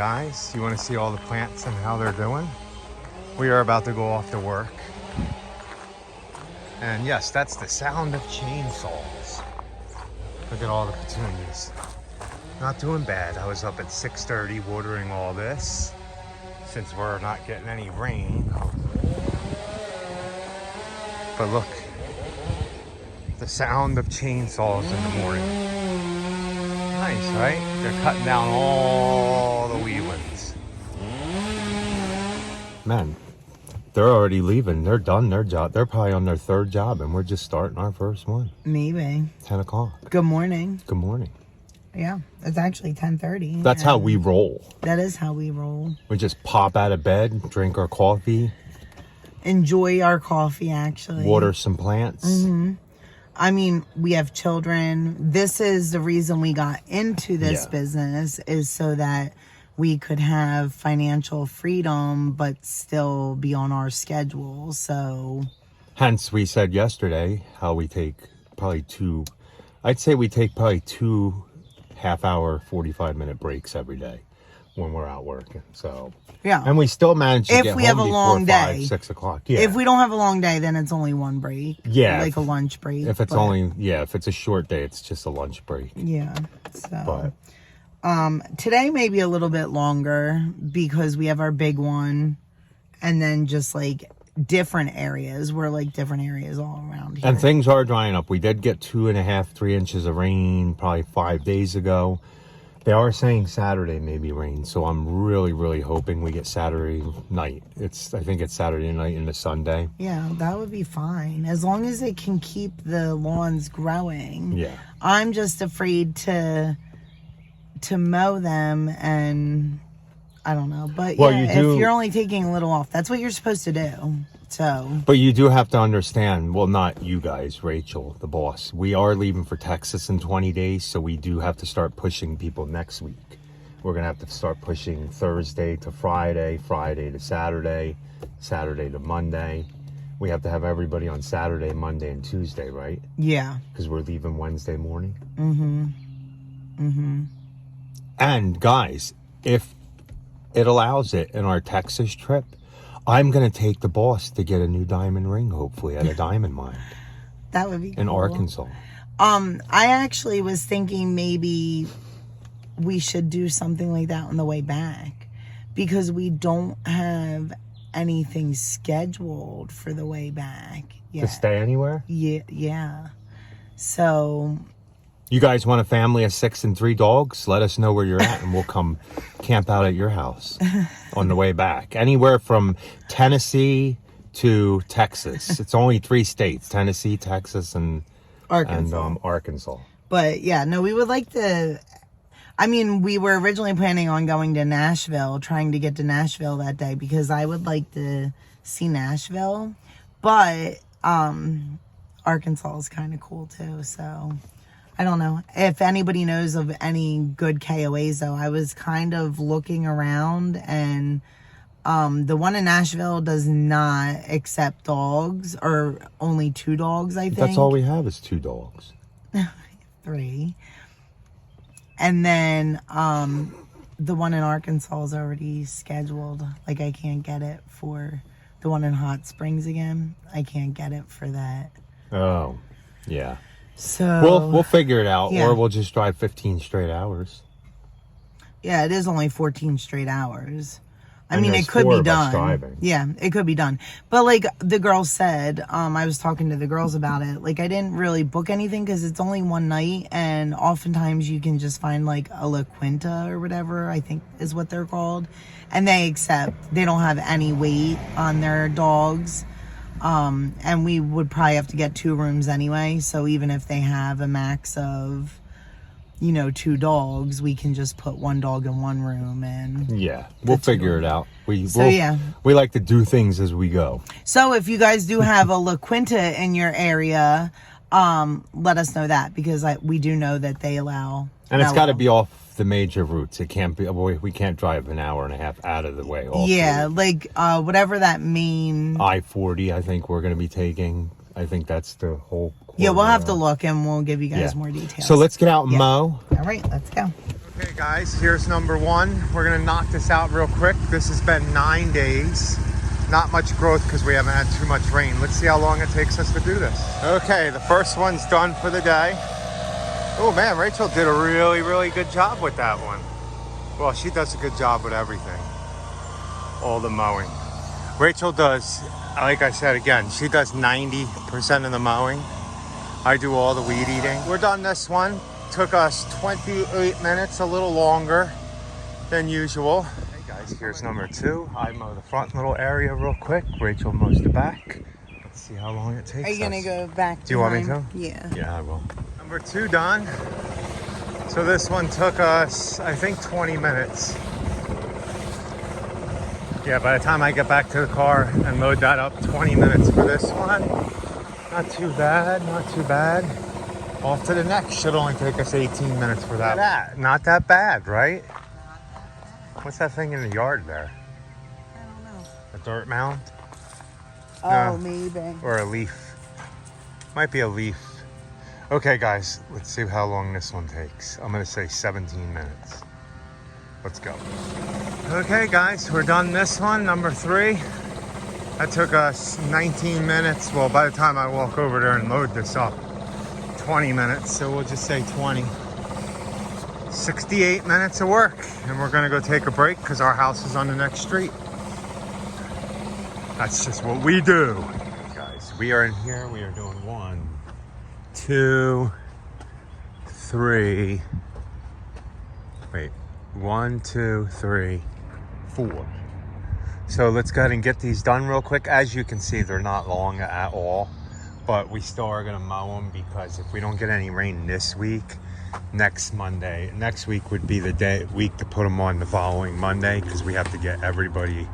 Guys, you want to see all the plants and how they're doing? We are about to go off to work. And yes, that's the sound of chainsaws. Look at all the petunias. Not doing bad. I was up at 6:30 watering all this since we're not getting any rain. But look, the sound of chainsaws in the morning. Nice, right? They're cutting down all the weedlings. Man, they're already leaving. They're done their job. They're probably on their third job, and we're just starting our first one. Maybe. 10 o'clock. Good morning. Good morning. Yeah, it's actually 10:30. That's how we roll. That is how we roll. We just pop out of bed, drink our coffee. Enjoy our coffee, actually. Water some plants. Mm-hmm. I mean, we have children. This is the reason we got into this business, is so that we could have financial freedom, but still be on our schedule. So, hence we said yesterday how we take probably I'd say we take probably 2 half-hour, 45-minute breaks every day when we're out working. So, yeah. And we still manage to get we home have a before long 5, day. 6 o'clock. Yeah. If we don't have a long day, then it's only one break. Yeah. Like a lunch break. If it's if it's a short day, it's just a lunch break. Yeah. So, today may be a little bit longer because we have our big one, and then just like different areas. We're like different areas all around here. And things are drying up. We did get 2.5, 3 inches of rain probably 5 days ago. They are saying Saturday maybe rain, so I'm really, really hoping we get Saturday night. I think it's Saturday night into Sunday. Yeah, that would be fine as long as it can keep the lawns growing. Yeah, I'm just afraid to mow them, and I don't know. But well, if you're only taking a little off, that's what you're supposed to do. So, but you do have to understand, well, not you guys, Rachel, the boss. We are leaving for Texas in 20 days, so we do have to start pushing people next week. We're going to have to start pushing Thursday to Friday, Friday to Saturday, Saturday to Monday. We have to have everybody on Saturday, Monday, and Tuesday, right? Yeah. Because we're leaving Wednesday morning. Mm-hmm. Mm-hmm. And, guys, if it allows it in our Texas trip, I'm going to take the boss to get a new diamond ring, hopefully, at a diamond mine. That would be cool. In Arkansas. I actually was thinking maybe we should do something like that on the way back, because we don't have anything scheduled for the way back yet. To stay anywhere? Yeah. So, you guys want a family of 6 and 3 dogs? Let us know where you're at, and we'll come camp out at your house on the way back. Anywhere from Tennessee to Texas. It's only 3 states: Tennessee, Texas, and Arkansas. But yeah, no, we would like to. I mean, we were originally planning on going to Nashville, trying to get to Nashville that day, because I would like to see Nashville. But Arkansas is kind of cool too, so. I don't know if anybody knows of any good KOAs, though. I was kind of looking around, and the one in Nashville does not accept dogs, or only 2 dogs, I think. That's all we have is 2 dogs. 3. And then the one in Arkansas is already scheduled. Like, I can't get it for the one in Hot Springs again. I can't get it for that. Oh, yeah. So we'll figure it out, or we'll just drive 15 straight hours. Yeah, it is only 14 straight hours. I mean, it could be done. Yeah, it could be done. But like the girl said, I was talking to the girls about it. Like, I didn't really book anything because it's only one night, and oftentimes you can just find like a La Quinta or whatever, I think is what they're called, and they don't have any weight on their dogs. And we would probably have to get 2 rooms anyway. So even if they have a max of, 2 dogs, we can just put 1 dog in 1 room, and we'll figure it out. We like to do things as we go. So if you guys do have a La Quinta in your area, let us know that, because we do know that they allow. And it's got to be off the major routes. It can't be. We can't drive an hour and a half out of the way. Like whatever that main I-40. I think we're going to be taking. I think that's the whole. Yeah, we'll have to look, and we'll give you guys more details. So let's get out and mow. All right, let's go. Okay guys, here's number one. We're gonna knock this out real quick. This has been 9 days. Not much growth because we haven't had too much rain. Let's see how long it takes us to do this. Okay, the first one's done for the day. Oh man, Rachel did a really good job with that one. Well, she does a good job with everything. All the mowing. Rachel does, like I said again, she does 90% of the mowing. I do all the weed eating. We're done this one. Took us 28 minutes, a little longer than usual. Hey guys, here's number two. I mow the front little area real quick. Rachel mows the back. Let's see how long it takes us. Are you gonna go back? Do you want me to? Yeah. Yeah, I will. Number two done. So this one took us, I think, 20 minutes. Yeah, by the time I get back to the car and load that up, 20 minutes for this one. Not too bad, not too bad. Off to the next. Should only take us 18 minutes for that. Not that bad, right? What's that thing in the yard there? I don't know. A dirt mound? Oh, No. maybe. Or a leaf. Might be a leaf. Okay, guys, let's see how long this one takes. I'm gonna say 17 minutes. Let's go. Okay, guys, we're done this one, number three. That took us 19 minutes. Well, by the time I walk over there and load this up, 20 minutes. So we'll just say 20. 68 minutes of work. And we're gonna go take a break because our house is on the next street. That's just what we do. Guys, we are in here. We are doing 1, 2, 3. Wait, 1, 2, 3, 4. So let's go ahead and get these done real quick. As you can see, they're not long at all, but we still are gonna mow them because if we don't get any rain this week, next week would be the week to put them on the following Monday because we have to get everybody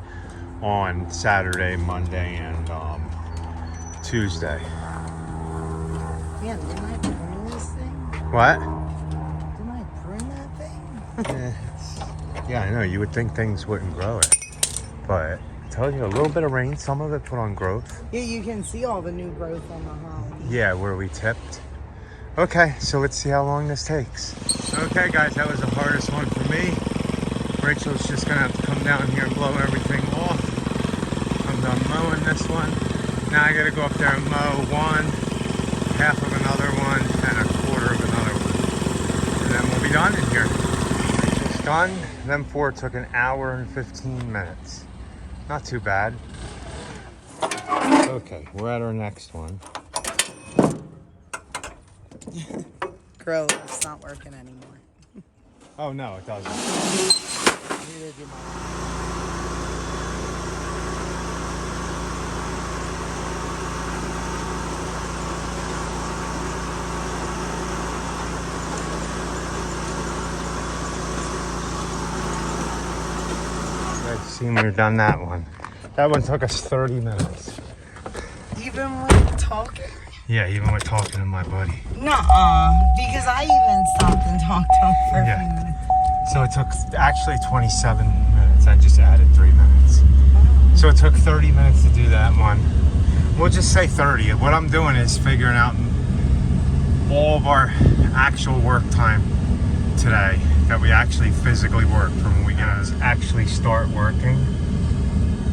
on Saturday, Monday, and Tuesday. Yeah, didn't I prune this thing? What? Didn't I prune that thing? Yeah, I know. You would think things wouldn't grow it. But I tell you, a little bit of rain, some of it put on growth. Yeah, you can see all the new growth on the holly. Yeah, where we tipped. Okay, so let's see how long this takes. Okay, guys, that was the hardest one for me. Rachel's just gonna have to come down here and blow everything off. I'm done mowing this one. Now I gotta go up there and mow one, half of another one, and a quarter of another one. And then we'll be done in here. Rachel's done. Them four took an hour and 15 minutes. Not too bad. Okay, we're at our next one. Grow, it's not working anymore. Oh no, it doesn't. Neither do mine. See, we've done that one. That one took us 30 minutes. Even with talking? Yeah, even with talking to my buddy. Nuh-uh, because I even stopped and talked to him for a few minutes. So it took actually 27 minutes. I just added 3 minutes. So it took 30 minutes to do that one. We'll just say 30. What I'm doing is figuring out all of our actual work time today that we actually physically work from when we actually start working.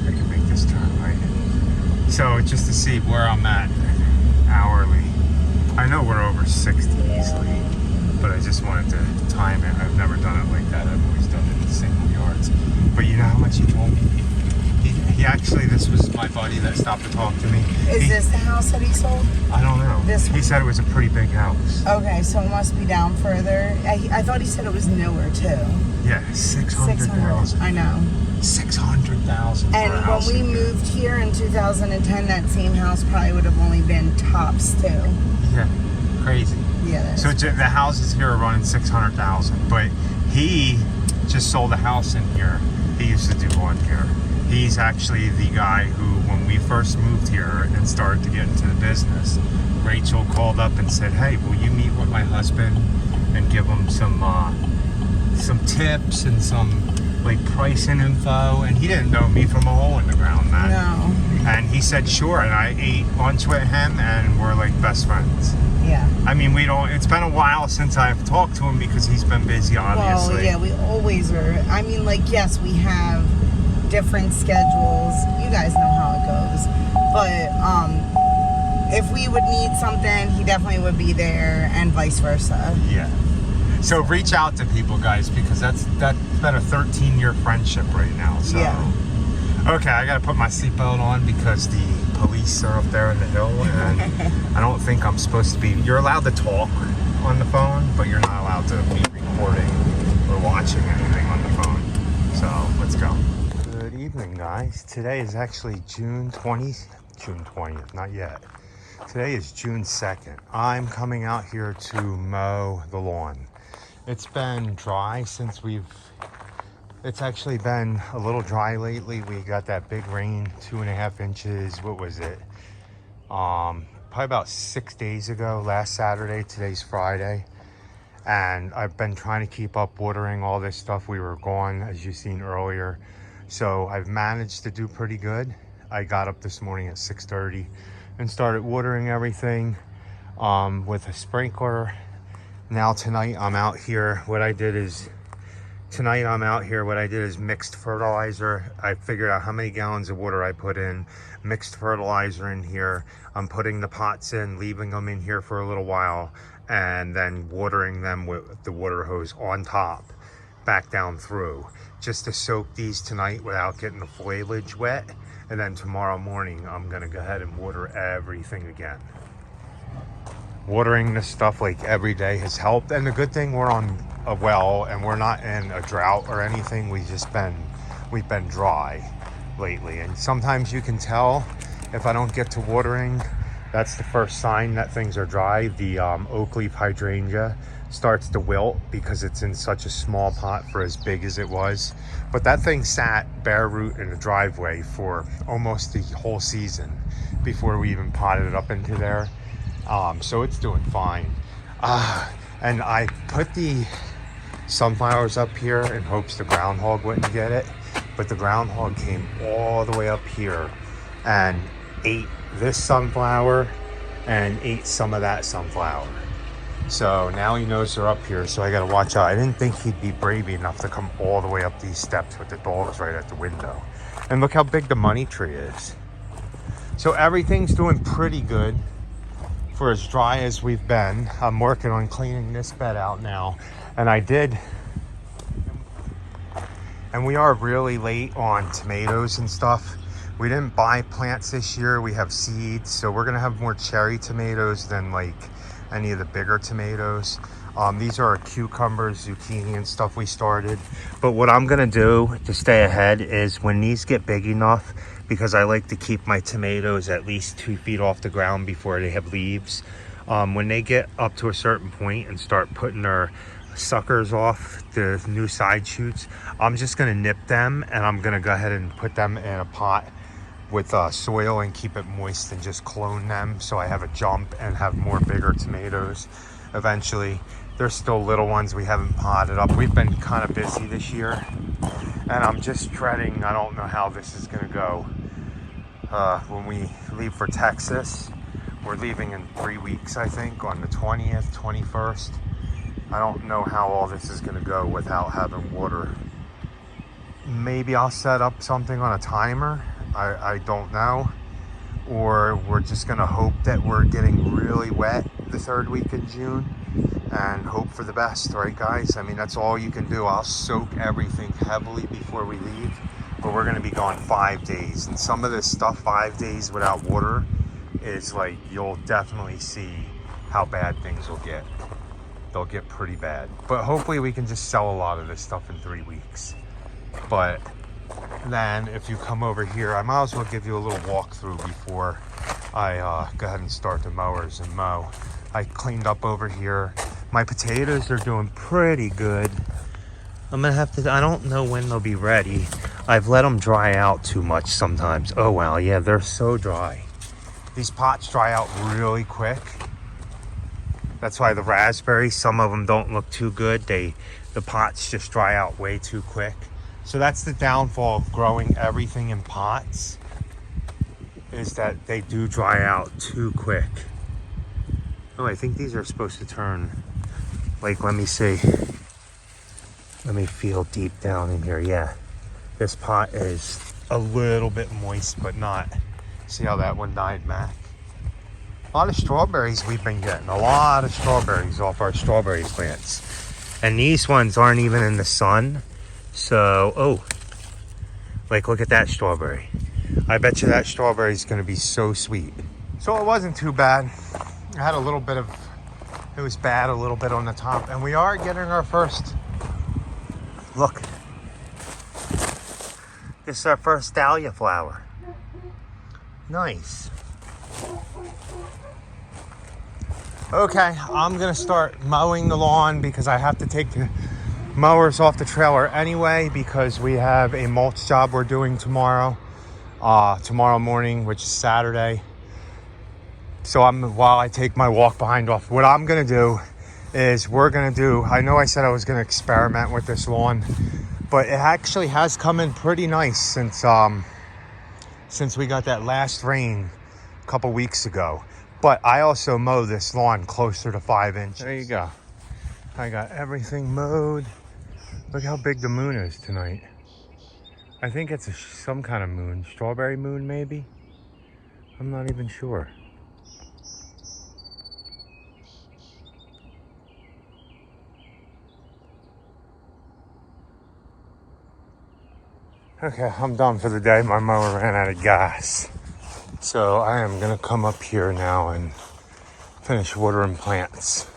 I can make this turn right. So just to see where I'm at hourly. I know we're over 60 easily, but I just wanted to time it. I've never done it like that. I've always done it in single yards. But you know how much he told me? He actually, this was my buddy that stopped to talk to me. Is this the house that he sold? I don't know. This he said it was a pretty big house. Okay, so it must be down further. I thought he said it was newer too. Yeah, 600,000. I know. 600,000. And when we moved here in 2010, that same house probably would have only been tops too. Yeah, crazy. Yeah. So the houses here are running 600,000, but he just sold a house in here. He used to do lawn care. He's actually the guy who, when we first moved here and started to get into the business, Rachel called up and said, "Hey, will you meet with my husband and give him some tips and some like pricing info?" And he didn't know me from a hole in the ground, man. No. And he said, "Sure." And I ate lunch with him, and we're like best friends. Yeah. I mean, it's been a while since I've talked to him because he's been busy, obviously. Well, yeah, we always are. I mean, like, yes, we have different schedules. You guys know how it goes. But if we would need something, he definitely would be there, and vice versa. Yeah. So reach out to people, guys, because that's been a 13-year friendship right now. So. Yeah. Okay, I gotta put my seatbelt on because the police are up there in the hill, and I don't think I'm supposed to be. You're allowed to talk on the phone, but you're not allowed to be recording or watching anything on the phone. So let's go. Good evening, guys. Today is actually June 20th, not yet. Today is June 2nd. I'm coming out here to mow the lawn. It's been dry since it's actually been a little dry lately. We got that big rain, 2.5 inches. What was it? Probably about 6 days ago, last Saturday. Today's Friday. And I've been trying to keep up watering all this stuff. We were gone, as you've seen earlier. So I've managed to do pretty good. I got up this morning at 6:30 and started watering everything with a sprinkler. Now tonight I'm out here. What I did is mixed fertilizer. I figured out how many gallons of water I put in, mixed fertilizer in here. I'm putting the pots in, leaving them in here for a little while, and then watering them with the water hose on top, back down through, just to soak these tonight without getting the foliage wet. And then tomorrow morning, I'm gonna go ahead and water everything again. Watering this stuff like every day has helped. And the good thing, we're on a well and we're not in a drought or anything. We've been dry lately. And sometimes you can tell if I don't get to watering, that's the first sign that things are dry. The oak leaf hydrangea starts to wilt because it's in such a small pot for as big as it was. But that thing sat bare root in the driveway for almost the whole season before we even potted it up into there. So it's doing fine. And I put the sunflowers up here in hopes the groundhog wouldn't get it. But the groundhog came all the way up here and ate this sunflower and ate some of that sunflower. So now he knows they're up here, so I gotta watch out. I didn't think he'd be brave enough to come all the way up these steps with the dogs right at the window. And look how big the money tree is. So everything's doing pretty good for as dry as we've been. I'm working on cleaning this bed out now. And we are really late on tomatoes and stuff. We didn't buy plants this year. We have seeds, so we're gonna have more cherry tomatoes than like any of the bigger tomatoes. These are our cucumbers, zucchini and stuff we started. But what I'm gonna do to stay ahead is when these get big enough, because I like to keep my tomatoes at least 2 feet off the ground before they have leaves. When they get up to a certain point and start putting their suckers off, the new side shoots, I'm just gonna nip them and I'm gonna go ahead and put them in a pot with soil and keep it moist and just clone them so I have a jump and have more bigger tomatoes eventually. There's still little ones we haven't potted up. We've been kind of busy this year and I'm just dreading, I don't know how this is gonna go. When we leave for Texas, we're leaving in 3 weeks, I think, on the 20th, 21st. I don't know how all this is gonna go without having water. Maybe I'll set up something on a timer. I don't know. Or we're just gonna hope that we're getting really wet the 3rd week in June and hope for the best, right guys? I mean, that's all you can do. I'll soak everything heavily before we leave, but we're gonna be gone 5 days. And some of this stuff, 5 days without water, is like, you'll definitely see how bad things will get. They'll get pretty bad. But hopefully we can just sell a lot of this stuff in 3 weeks. But then if you come over here, I might as well give you a little walkthrough before I go ahead and start the mowers and mow. I cleaned up over here. My potatoes are doing pretty good. I'm gonna have to, I don't know when they'll be ready. I've let them dry out too much sometimes. Oh wow, yeah, they're so dry. These pots dry out really quick. That's why the raspberries, some of them don't look too good. The pots just dry out way too quick. So that's the downfall of growing everything in pots, is that they do dry out too quick. Oh, I think these are supposed to turn. Like, let me see. Let me feel deep down in here. Yeah, this pot is a little bit moist, but not. See how that one died, Mac? A lot of strawberries we've been getting. A lot of strawberries off our strawberry plants. And these ones aren't even in the sun. So, oh, like look at that strawberry. I bet you that strawberry is going to be so sweet. So it wasn't too bad. I had a little bit of, it was bad a little bit on the top. And we are getting our first, look. This is our first dahlia flower. Nice. Okay, I'm gonna start mowing the lawn because I have to take the mowers off the trailer anyway because we have a mulch job we're doing tomorrow morning, which is Saturday. So while I take my walk behind off, what I'm gonna do is I know I said I was gonna experiment with this lawn, but it actually has come in pretty nice since we got that last rain a couple weeks ago. But I also mow this lawn closer to 5 inches. There you go. I got everything mowed. Look how big the moon is tonight. I think it's some kind of moon. Strawberry moon, maybe? I'm not even sure. Okay, I'm done for the day. My mower ran out of gas. So I am gonna come up here now and finish watering plants.